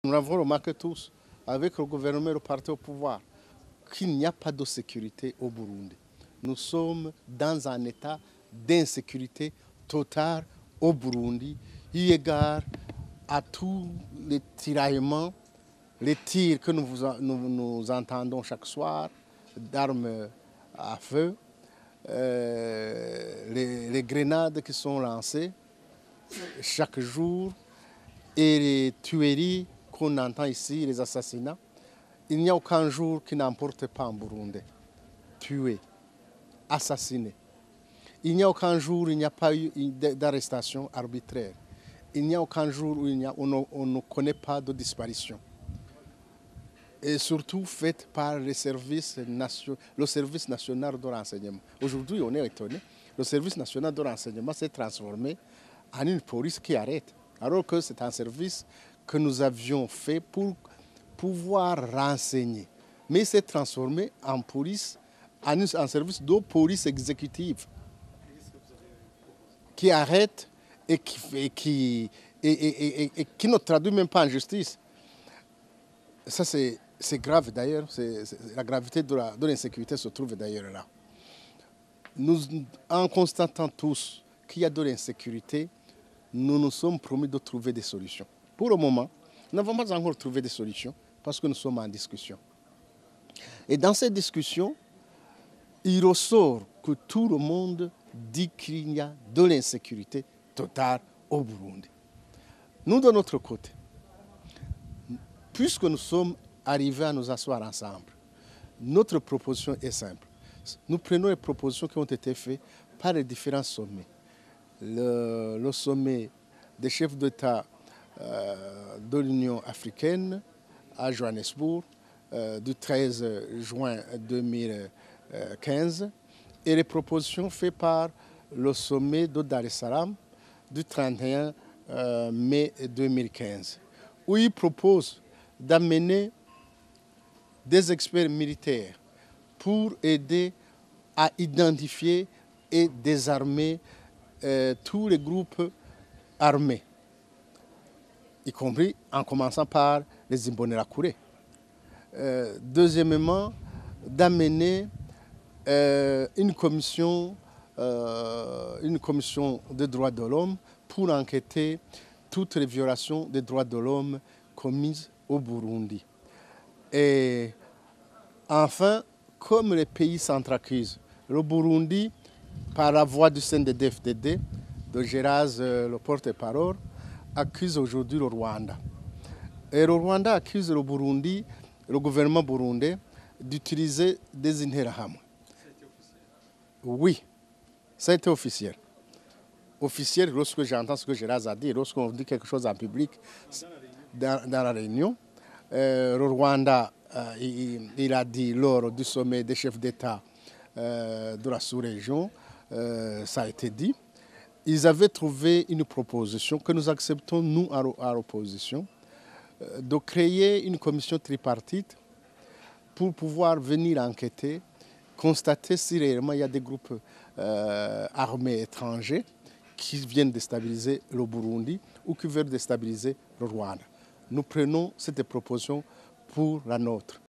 Nous l'avons remarqué tous, avec le gouvernement et le parti au pouvoir, qu'il n'y a pas de sécurité au Burundi. Nous sommes dans un état d'insécurité totale au Burundi, eu égard à tous les tiraillements, les tirs que nous entendons chaque soir, d'armes à feu, les grenades qui sont lancées chaque jour et les tueries qu'on entend ici, les assassinats. Il n'y a aucun jour qui n'emporte pas en Burundi. Tué, assassiné. Il n'y a aucun jour où il n'y a pas eu d'arrestation arbitraire. Il n'y a aucun jour où on ne connaît pas de disparition. Et surtout faite par le service national de renseignement. Aujourd'hui, on est étonné. Le service national de renseignement s'est transformé en une police qui arrête. Alors que c'est un service que nous avions fait pour pouvoir renseigner. Mais il s'est transformé en police, en service de police exécutive qui arrête et qui ne traduit même pas en justice. Ça, c'est grave d'ailleurs. La gravité de l'insécurité se trouve d'ailleurs là. En constatant tous qu'il y a de l'insécurité, nous nous sommes promis de trouver des solutions. Pour le moment, nous n'avons pas encore trouvé des solutions parce que nous sommes en discussion. Et dans ces discussions, il ressort que tout le monde dit qu'il y a de l'insécurité totale au Burundi. Nous, de notre côté, puisque nous sommes arrivés à nous asseoir ensemble, notre proposition est simple. Nous prenons les propositions qui ont été faites par les différents sommets. Le sommet des chefs d'État de l'Union africaine à Johannesburg du 13 juin 2015 et les propositions faites par le sommet de Dar es Salaam du 31 mai 2015, où il propose d'amener des experts militaires pour aider à identifier et désarmer tous les groupes armés, y compris en commençant par les Imbonerakure. Deuxièmement, d'amener une commission des droits de l'homme pour enquêter toutes les violations des droits de l'homme commises au Burundi. Et enfin, comme les pays s'entraccusent, le Burundi, par la voix du CNDD-FDD, de Geraz, le porte-parole, accuse aujourd'hui le Rwanda. Et le Rwanda accuse le Burundi, le gouvernement burundais, d'utiliser des interahamwe. Oui, ça a été officiel. Officiel, lorsque j'entends ce que Geraz a dit, lorsqu'on dit quelque chose en public, dans la réunion, le Rwanda, il a dit lors du sommet des chefs d'État de la sous-région, ça a été dit, ils avaient trouvé une proposition que nous acceptons, nous, à l'opposition, de créer une commission tripartite pour pouvoir venir enquêter, constater si réellement il y a des groupes armés étrangers qui viennent déstabiliser le Burundi ou qui veulent déstabiliser le Rwanda. Nous prenons cette proposition pour la nôtre.